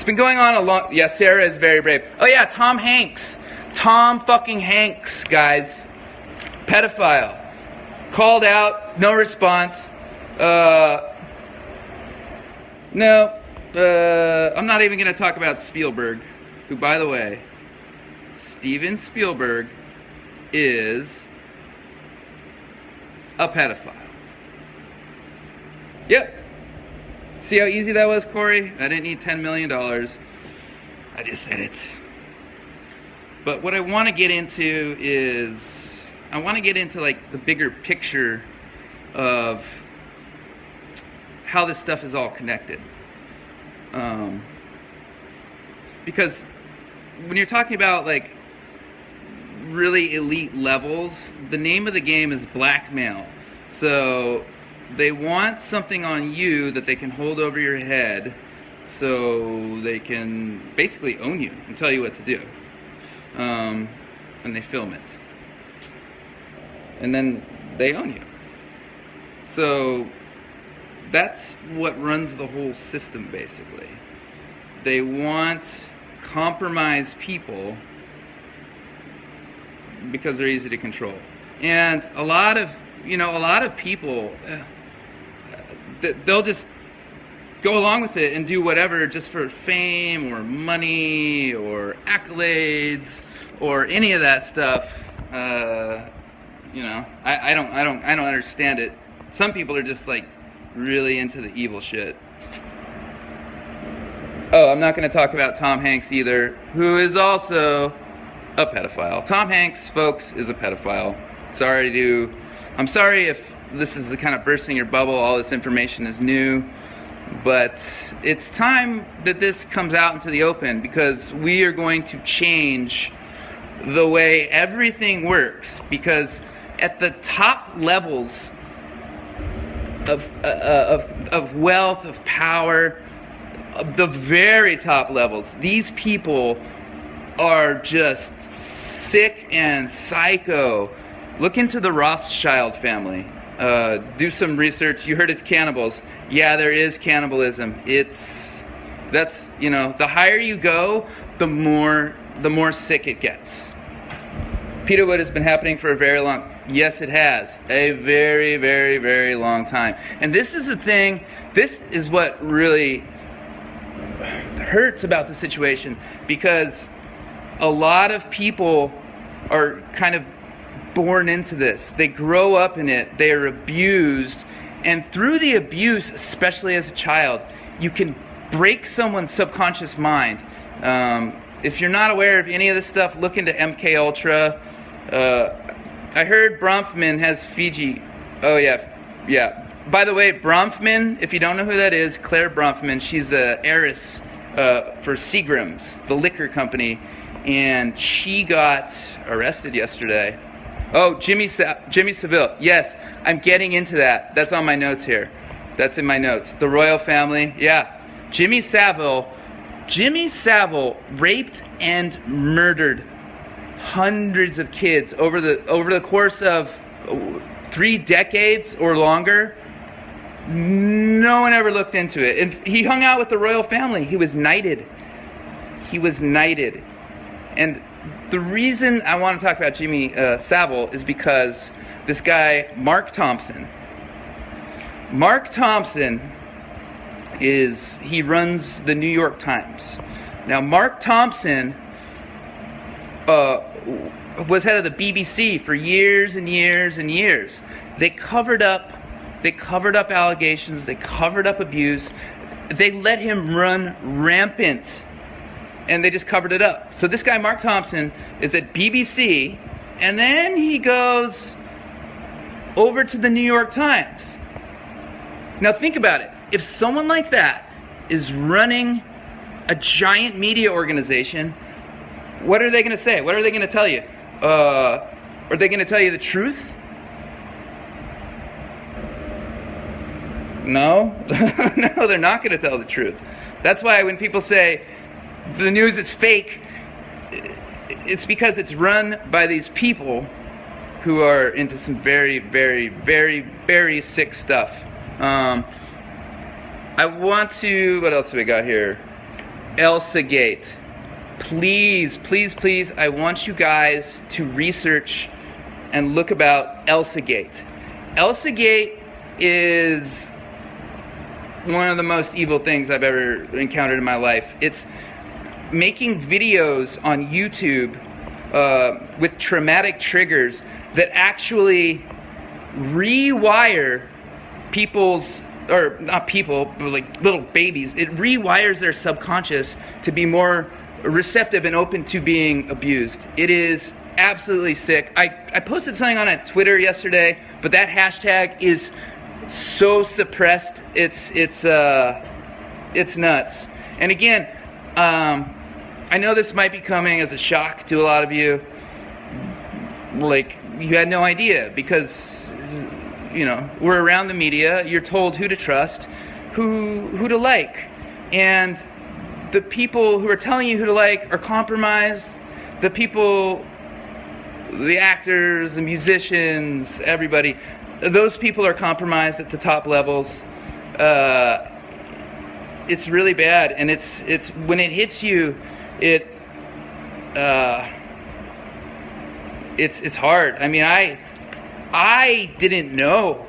It's been going on a long... Yeah, Sarah is very brave. Oh yeah, Tom Hanks. Tom fucking Hanks, guys. Pedophile. Called out, no response. No, I'm not even going to talk about Spielberg, who, by the way, Steven Spielberg is a pedophile. Yep. See how easy that was, Corey? I didn't need $10 million. I just said it. But what I want to get into is, I want to get into like the bigger picture of how this stuff is all connected. Because when you're talking about like really elite levels, the name of the game is blackmail. So they want something on you that they can hold over your head so they can basically own you and tell you what to do. And they film it. And then they own you. So that's what runs the whole system, basically. They want compromised people because they're easy to control. And a lot of people, they'll just go along with it and do whatever just for fame or money or accolades or any of that stuff. I don't understand it. Some people are just like really into the evil shit. Oh, I'm not going to talk about Tom Hanks either, who is also a pedophile. Tom Hanks, folks, is a pedophile. I'm sorry if this is the kind of bursting your bubble, all this information is new, but it's time that this comes out into the open because we are going to change the way everything works, because at the top levels of wealth, of power, the very top levels, these people are just sick and psycho. Look into the Rothschild family. Do some research. You heard it's cannibals. Yeah, there is cannibalism. The higher you go, the more sick it gets. Peterwood has been happening for a very long... Yes, it has. A very, very, very long time. And this is the thing, this is what really hurts about the situation, because a lot of people are kind of born into this. They grow up in it. They are abused. And through the abuse, especially as a child, you can break someone's subconscious mind. If you're not aware of any of this stuff, look into MK Ultra. I heard Bronfman has Fiji. Oh, yeah. By the way, Bronfman, if you don't know who that is, Claire Bronfman, she's an heiress for Seagram's, the liquor company, and she got arrested yesterday. Oh, Jimmy Savile. Yes, I'm getting into that. That's on my notes here. That's in my notes. The royal family. Yeah. Jimmy Savile raped and murdered hundreds of kids over the course of 3 decades or longer. No one ever looked into it. And he hung out with the royal family. He was knighted. And the reason I want to talk about Jimmy Savile is because this guy, Mark Thompson, he runs the New York Times. Now, Mark Thompson was head of the BBC for years and years and years. They covered up allegations, they covered up abuse, they let him run rampant, and they just covered it up. So this guy, Mark Thompson, is at BBC, and then he goes over to the New York Times. Now think about it. If someone like that is running a giant media organization, what are they going to say? What are they going to tell you? Are they going to tell you the truth? No. No, they're not going to tell the truth. That's why when people say the news is fake, it's because it's run by these people who are into some very, very, very, very sick stuff. I want to... What else do we got here? ElsaGate. Please, please, please, I want you guys to research and look about ElsaGate. ElsaGate is one of the most evil things I've ever encountered in my life. It's making videos on YouTube with traumatic triggers that actually rewire people's, or not people, but like little babies. It rewires their subconscious to be more receptive and open to being abused. It is absolutely sick. I posted something on Twitter yesterday, but that hashtag is so suppressed. It's nuts. And again, I know this might be coming as a shock to a lot of you. Like, you had no idea, because you know, we're around the media. You're told who to trust, who to like, and the people who are telling you who to like are compromised. The people, the actors, the musicians, everybody, those people are compromised at the top levels. It's really bad, and it's when it hits you, it's hard. I mean, I didn't know.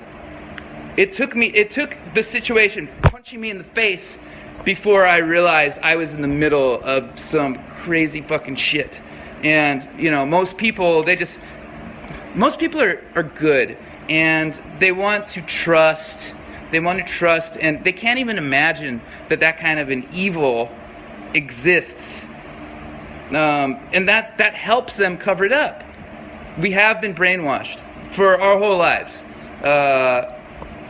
It took the situation punching me in the face before I realized I was in the middle of some crazy fucking shit. And, you know, most people are good, and they want to trust, and they can't even imagine that kind of an evil exists. And that helps them cover it up. We have been brainwashed for our whole lives.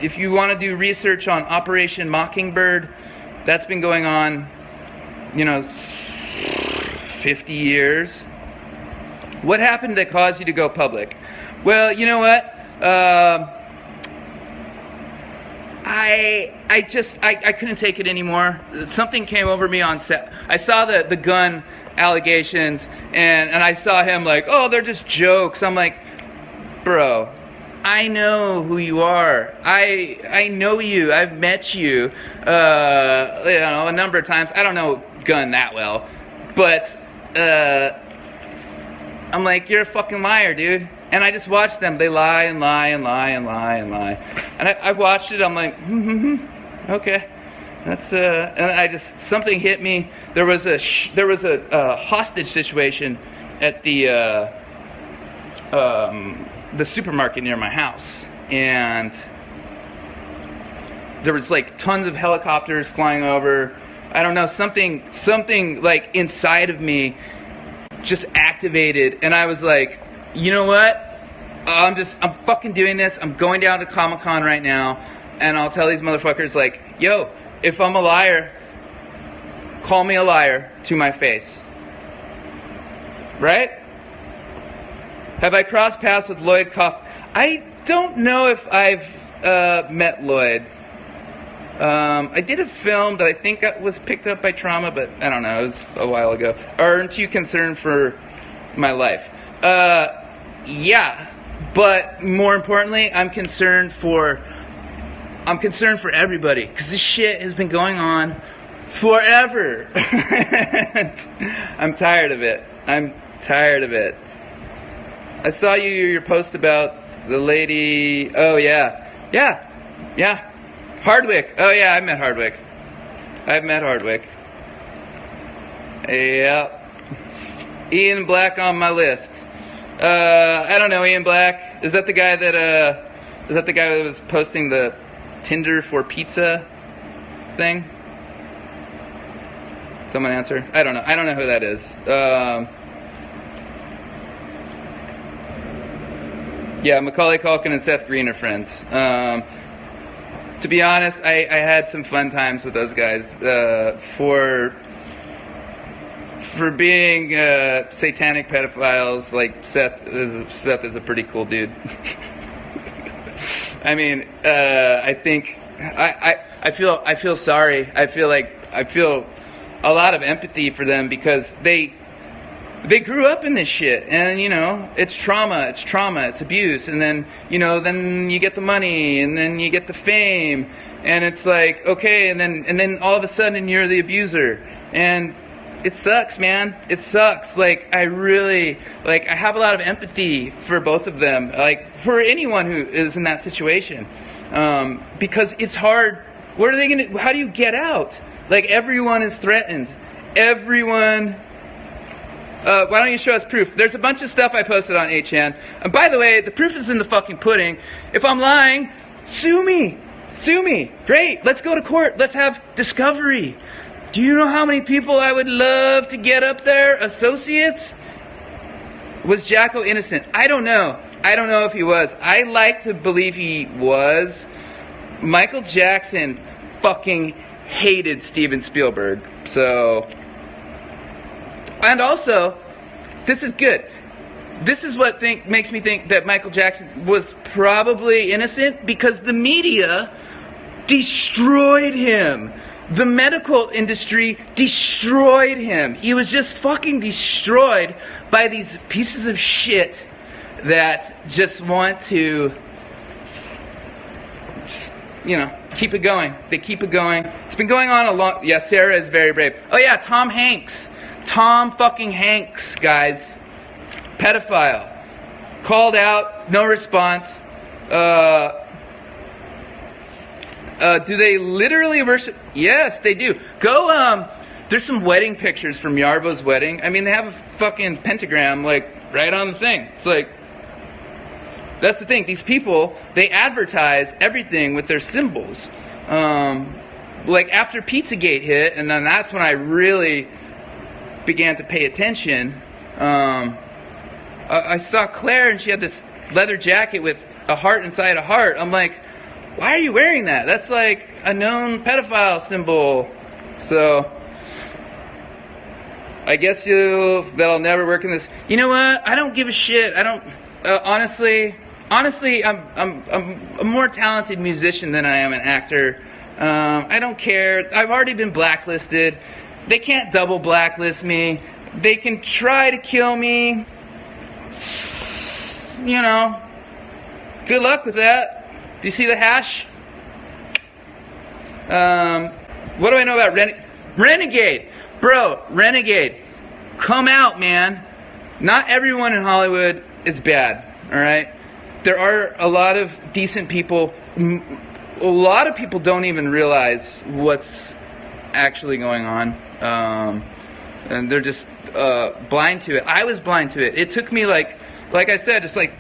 If you want to do research on Operation Mockingbird, that's been going on, 50 years. What happened that caused you to go public? Well, you know what? I couldn't take it anymore. Something came over me on set. I saw the gun allegations, and I saw him like, oh, they're just jokes. I'm like, bro, I know who you are. I know you. I've met you, a number of times. I don't know gun that well, but I'm like, you're a fucking liar, dude. And I just watched them. They lie and lie and lie and lie and lie. And I watched it. I'm like, okay. That's and something hit me. There was a hostage situation at the supermarket near my house, and there was like tons of helicopters flying over. I don't know, something like inside of me just activated, and I was like, you know what? I'm fucking doing this. I'm going down to Comic-Con right now, and I'll tell these motherfuckers like, yo, if I'm a liar, call me a liar to my face. Right? Have I crossed paths with Lloyd Kappy? I don't know if I've met Lloyd. I did a film that I think was picked up by Trauma, but I don't know. It was a while ago. Aren't you concerned for my life? Yeah, but more importantly, I'm concerned for everybody, because this shit has been going on forever. I'm tired of it. I saw your post about the lady. Oh yeah. Hardwick. Oh yeah, I've met Hardwick. Yeah. Ian Black on my list. I don't know Ian Black. Is that the guy that was posting the Tinder for pizza thing? Someone answer. I don't know who that is. Yeah, Macaulay Culkin and Seth Green are friends. To be honest, I had some fun times with those guys. For being satanic pedophiles, like Seth is a pretty cool dude. I mean, I think I feel sorry. I feel a lot of empathy for them, because they grew up in this shit, and it's trauma, it's abuse, and then then you get the money, and then you get the fame, and it's like, okay, and then all of a sudden you're the abuser. And it sucks, man. It sucks. Like, I really, like, I have a lot of empathy for both of them. Like, for anyone who is in that situation. Because it's hard. What are they going to, how do you get out? Like, everyone is threatened. Everyone. Why don't you show us proof? There's a bunch of stuff I posted on 8chan. And by the way, the proof is in the fucking pudding. If I'm lying, sue me. Sue me. Great. Let's go to court. Let's have discovery. Do you know how many people I would love to get up there? Associates? Was Jacko innocent? I don't know. I don't know if he was. I like to believe he was. Michael Jackson fucking hated Steven Spielberg. So... And also, this is good. This is what makes me think that Michael Jackson was probably innocent, because the media destroyed him. The medical industry destroyed him. He was just fucking destroyed by these pieces of shit that just want to, you know, keep it going. They keep it going. It's been going on a long... Yeah, Sarah is very brave. Oh yeah, Tom Hanks. Tom fucking Hanks, guys. Pedophile. Called out, no response. Do they literally worship? Yes, they do. Go, there's some wedding pictures from Yarbo's wedding. I mean, they have a fucking pentagram, like, right on the thing. It's like, that's the thing. These people, they advertise everything with their symbols. Like, after Pizzagate hit, and then that's when I really began to pay attention. I saw Claire, and she had this leather jacket with a heart inside a heart. I'm like, why are you wearing that? That's like a known pedophile symbol. So I guess that'll never work in this. You know what? I don't give a shit. I don't. Honestly, I'm a more talented musician than I am an actor. I don't care. I've already been blacklisted. They can't double blacklist me. They can try to kill me. You know, good luck with that. Do you see the hash? What do I know about Renegade? Bro, Renegade. Come out, man. Not everyone in Hollywood is bad, alright? There are a lot of decent people. A lot of people don't even realize what's actually going on. And they're just blind to it. I was blind to it. It took me like I said, just like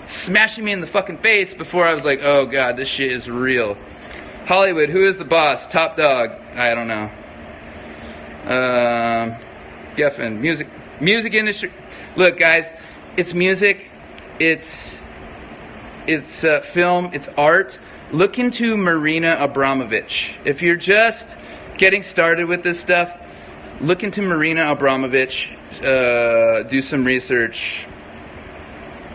smashing me in the fucking face before I was like, oh god, this shit is real. Hollywood, who is the boss? Top dog? I don't know. Geffen, music industry. Look, guys, it's music, it's film, it's art. Look into Marina Abramovich. If you're just getting started with this stuff, look into Marina Abramovich. Do some research.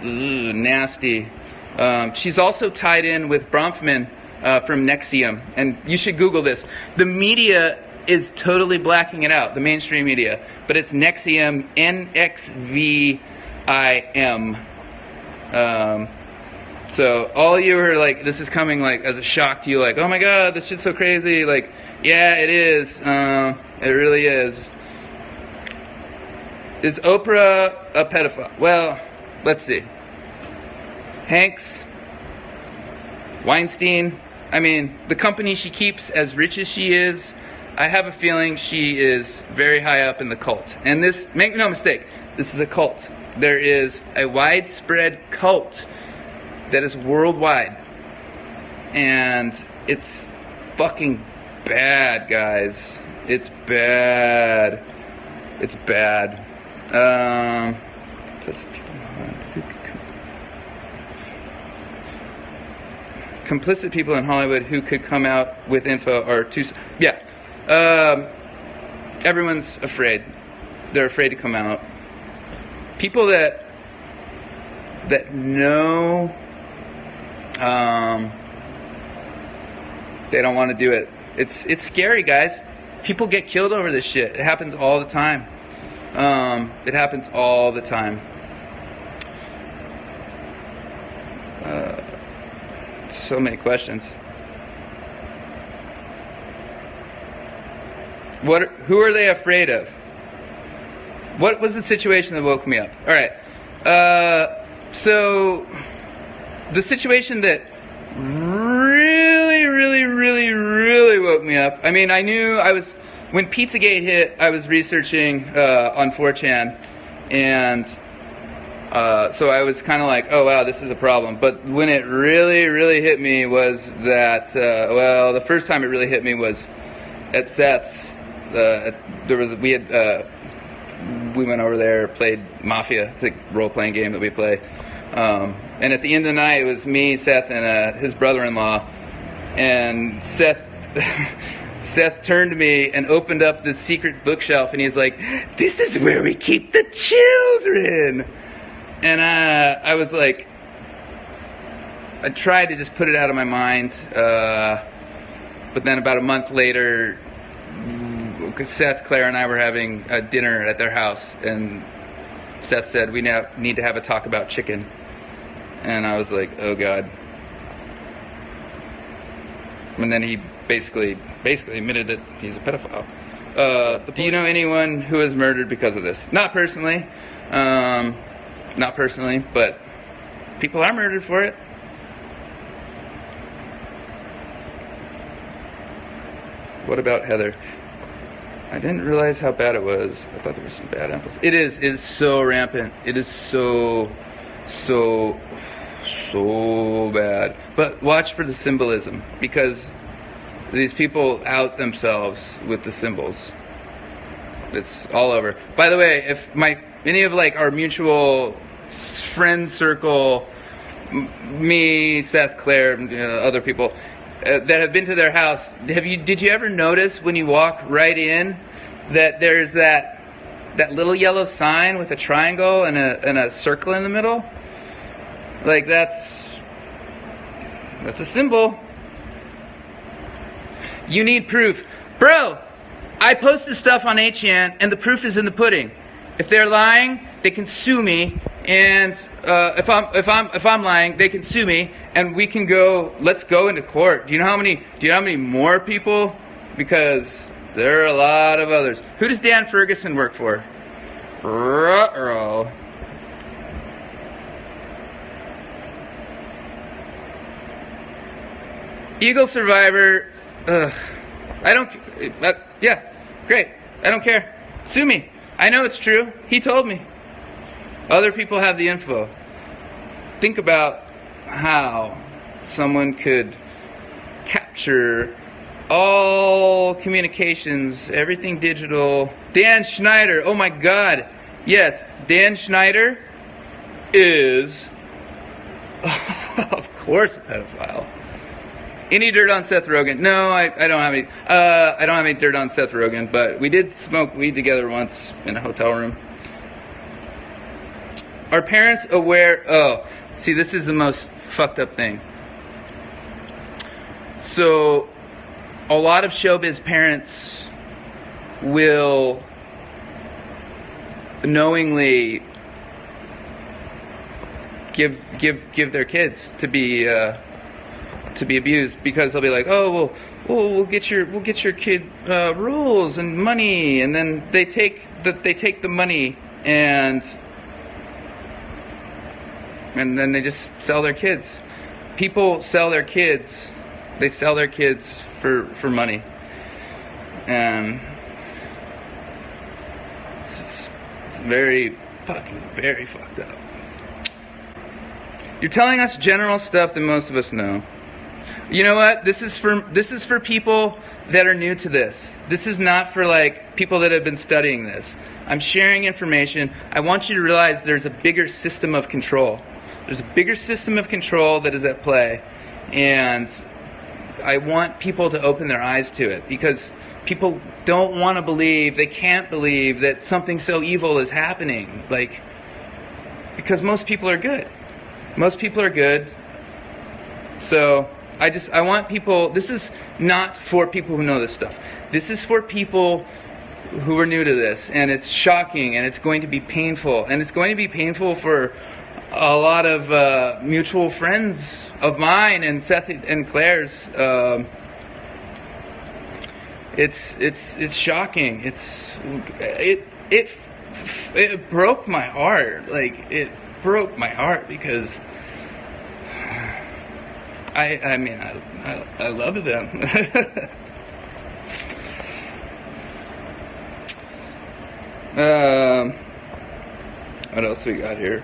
Ooh, nasty. She's also tied in with Bronfman from Nexium, and you should Google this. The media is totally blacking it out, the mainstream media, but it's Nexium, N-X-V-I-M. So all you are like, this is coming like as a shock to you, like, oh my god, this shit's so crazy. Like, yeah, it is. It really is. Is Oprah a pedophile? Well, let's see. Hanks, Weinstein. I mean, the company she keeps, as rich as she is, I have a feeling she is very high up in the cult. And this, make no mistake, this is a cult. There is a widespread cult that is worldwide. And it's fucking bad, guys. It's bad. It's bad. Complicit people in Hollywood who could come out with info are too... Yeah. Everyone's afraid. They're afraid to come out. People that know... they don't want to do it. It's scary, guys. People get killed over this shit. It happens all the time. It happens all the time. So many questions. Who are they afraid of? What was the situation that woke me up? All right. So the situation that really woke me up. I mean, I knew when Pizzagate hit, I was researching on 4chan, and so I was kind of like, oh wow, this is a problem. But when it really hit me was that, well, the first time it really hit me was at Seth's. We went over there, played Mafia. It's a role-playing game that we play. And at the end of the night, it was me, Seth, and his brother-in-law. And Seth turned to me and opened up this secret bookshelf, and he's like, "This is where we keep the children." And I was like, I tried to just put it out of my mind. But then about a month later, Seth, Claire, and I were having a dinner at their house, and Seth said, "We now need to have a talk about chicken." And I was like, oh God. And then he basically admitted that he's a pedophile. Do you know anyone who was murdered because of this? Not personally. Not personally, but people are murdered for it. What about Heather? I didn't realize how bad it was. I thought there were some bad apples. It is so rampant. It is so bad. But watch for the symbolism, because these people out themselves with the symbols. It's all over. By the way, if any of like our mutual friend circle, me, Seth, Claire, other people that have been to their house, did you ever notice when you walk right in that there's that little yellow sign with a triangle and a circle in the middle? Like that's a symbol. You need proof. Bro, I posted stuff on 8chan and the proof is in the pudding. If they're lying, they can sue me, and if I'm lying, they can sue me, and we can go. Let's go into court. Do you know how many more people? Because there are a lot of others. Who does Dan Ferguson work for? Ruh-roh. Eagle survivor. Yeah, great. I don't care. Sue me. I know it's true. He told me. Other people have the info. Think about how someone could capture all communications, everything digital. Dan Schneider. Oh my God. Yes, Dan Schneider is, of course, a pedophile. Any dirt on Seth Rogen? No, I don't have any. I don't have any dirt on Seth Rogen, but we did smoke weed together once in a hotel room. Are parents aware? Oh, see, this is the most fucked up thing. So, a lot of showbiz parents will knowingly give their kids to be abused, because they'll be like, oh well, we'll get your kid rules and money, and then they take the money and then they just sell their kids. People sell their kids. They sell their kids for money, and it's very fucked up. You're telling us general stuff that most of us know. You know what? This is for people that are new to this. This is not for like people that have been studying this. I'm sharing information. I want you to realize there's a bigger system of control. There's a bigger system of control that is at play, and I want people to open their eyes to it, because people don't want to believe, they can't believe that something so evil is happening. Like, because most people are good. Most people are good. So I want people, this is not for people who know this stuff. This is for people who are new to this, and it's shocking, and it's going to be painful, and it's going to be painful for a lot of mutual friends of mine and Seth and Claire's. It's shocking. It broke my heart. Like, it broke my heart because I mean I love them. What else we got here?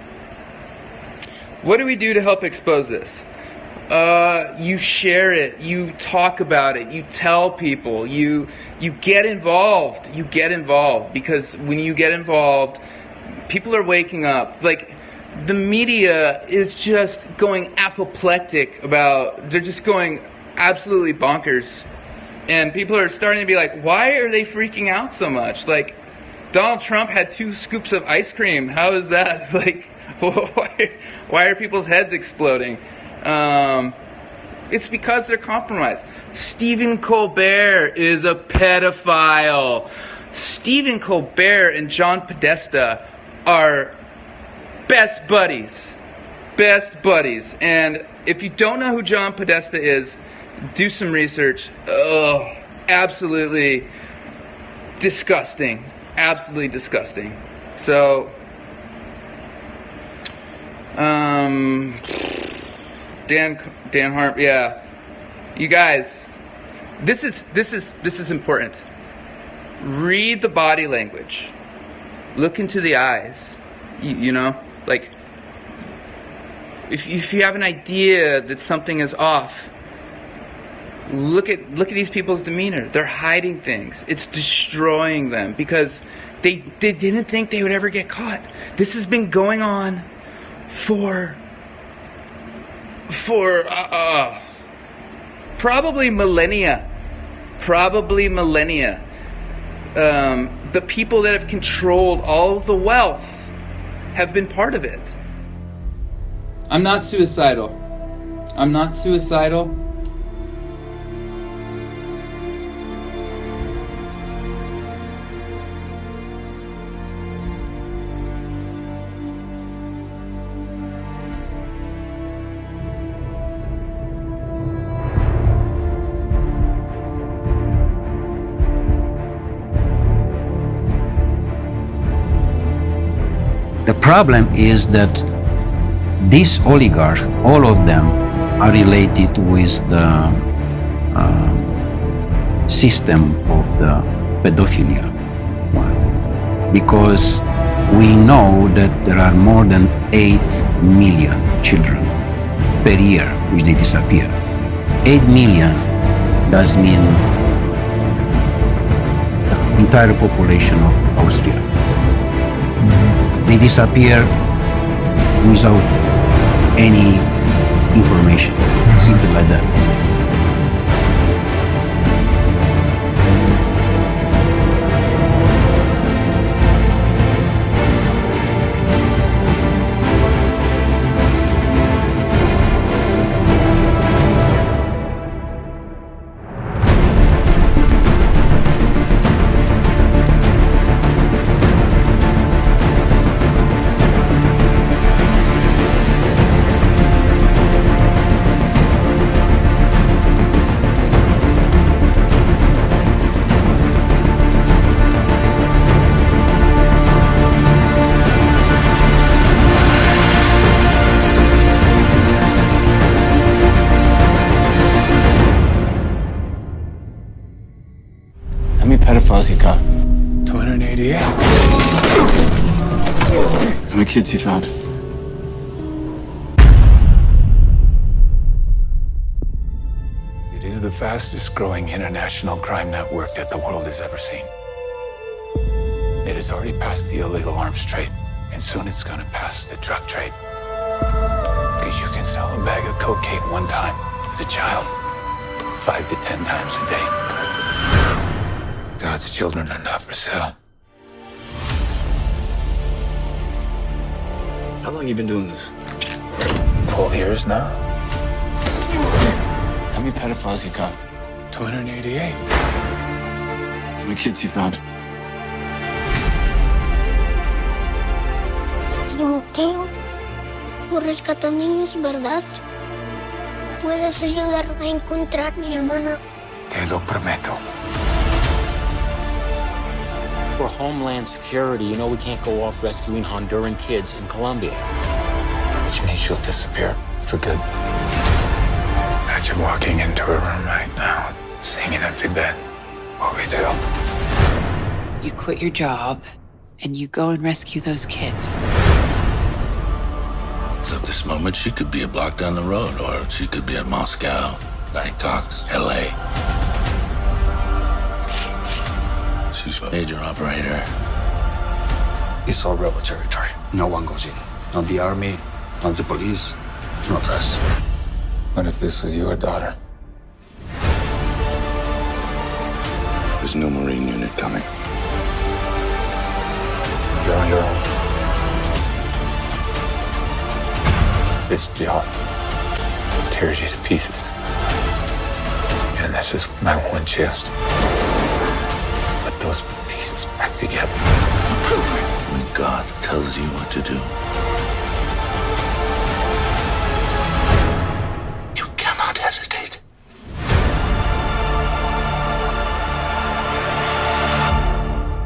What do we do to help expose this? You share it, you talk about it, you tell people, you get involved. You get involved, because when you get involved, people are waking up. Like, the media is just going apoplectic they're just going absolutely bonkers. And people are starting to be like, why are they freaking out so much? Like, Donald Trump had 2 scoops of ice cream. How is that? Like, why are people's heads exploding? It's because they're compromised. Stephen Colbert is a pedophile. Stephen Colbert and John Podesta are best buddies. Best buddies. And if you don't know who John Podesta is, do some research. Oh, absolutely disgusting. Absolutely disgusting. So, Dan Harp, yeah. You guys, this is important. Read the body language. Look into the eyes. You know, like, if you have an idea that something is off, look at these people's demeanor. They're hiding things. It's destroying them because they didn't think they would ever get caught. This has been going on for probably millennia. The people that have controlled all of the wealth have been part of it. I'm not suicidal. The problem is that these oligarchs, all of them, are related with the system of the pedophilia. Why? Because we know that there are more than 8 million children per year which they disappear. 8 million does mean the entire population of Austria. They disappear without any information, simple like that. How many pedophiles you got? 288. How many kids you found? It is the fastest growing international crime network that the world has ever seen. It has already passed the illegal arms trade, and soon it's going to pass the drug trade. Because you can sell a bag of cocaine one time with a child 5 to 10 times a day. God's children are not for sale. How long you been doing this? 12 years now. How many pedophiles you got? 288. How many kids you found? Timoteo, por rescatar niños, ¿verdad? ¿Puedes ayudarme a encontrar a mi hermana? Te lo prometo. We're Homeland Security. You know we can't go off rescuing Honduran kids in Colombia. Which means she'll disappear for good. Imagine walking into her room right now, seeing an empty bed. What we do? You quit your job and you go and rescue those kids. So at this moment, she could be a block down the road, or she could be in Moscow, Bangkok, LA. She's a major operator. It's all rebel territory. No one goes in. Not the army, not the police, not us. What if this was your daughter? There's no Marine unit coming. You're on your own. This job tears you to pieces. And this is my one chance to put those pieces back together. When God tells you what to do,